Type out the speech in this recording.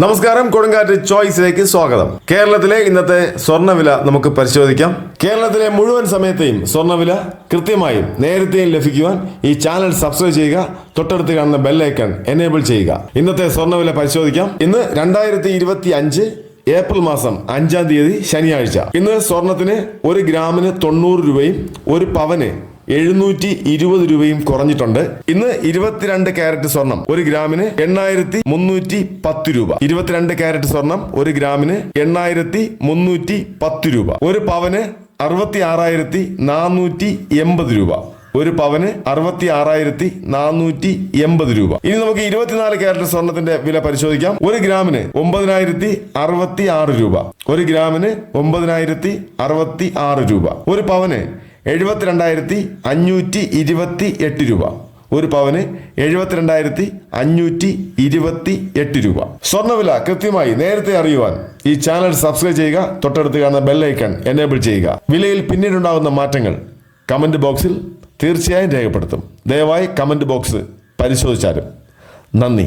നമസ്കാരം, കൊടുങ്കാറ്റ് ചോയ്സിലേക്ക് സ്വാഗതം. കേരളത്തിലെ ഇന്നത്തെ സ്വർണ്ണവില നമുക്ക് പരിശോധിക്കാം. കേരളത്തിലെ മുഴുവൻ സമയത്തെയും സ്വർണ്ണവില കൃത്യമായും നേരത്തെയും ലഭിക്കുവാൻ ഈ ചാനൽ സബ്സ്ക്രൈബ് ചെയ്യുക, തൊട്ടടുത്ത് കാണുന്ന ബെല്ലൈക്കൺ എനേബിൾ ചെയ്യുക. ഇന്നത്തെ സ്വർണ്ണവില പരിശോധിക്കാം. ഇന്ന് 2025 ഏപ്രിൽ മാസം 5-ാം തീയതി ശനിയാഴ്ച. ഇന്ന് സ്വർണത്തിന് 1 ഗ്രാമിന് 90 രൂപയും 1 പവന് 720 രൂപയും കുറഞ്ഞിട്ടുണ്ട്. ഇന്ന് 22 കാരറ്റ് സ്വർണം 1 ഗ്രാമിന് 8310 രൂപ. 22 കാരറ്റ് സ്വർണം 1 ഗ്രാമിന് 8310 രൂപ. 1 പവന് 66,480 രൂപ. 1 പവന് 66,480 രൂപ. ഇനി നമുക്ക് 24 കാരറ്റ് സ്വർണത്തിന്റെ വില പരിശോധിക്കാം. 1 ഗ്രാമിന് 9,066 രൂപ. 1 ഗ്രാമിന് 9,066 രൂപ. 1 പവന് 72,528 രൂപ. 1 പവന് 72,528 രൂപ. സ്വർണ്ണവില കൃത്യമായി നേരത്തെ അറിയുവാൻ ഈ ചാനൽ സബ്സ്ക്രൈബ് ചെയ്യുക, തൊട്ടടുത്ത് കാണുന്ന ബെല്ലൈക്കൺ എനേബിൾ ചെയ്യുക. വിലയിൽ പിന്നീടുണ്ടാകുന്ന മാറ്റങ്ങൾ കമന്റ് ബോക്സിൽ തീർച്ചയായും രേഖപ്പെടുത്തും. ദയവായി കമന്റ് ബോക്സ് പരിശോധിച്ചാലും. നന്ദി.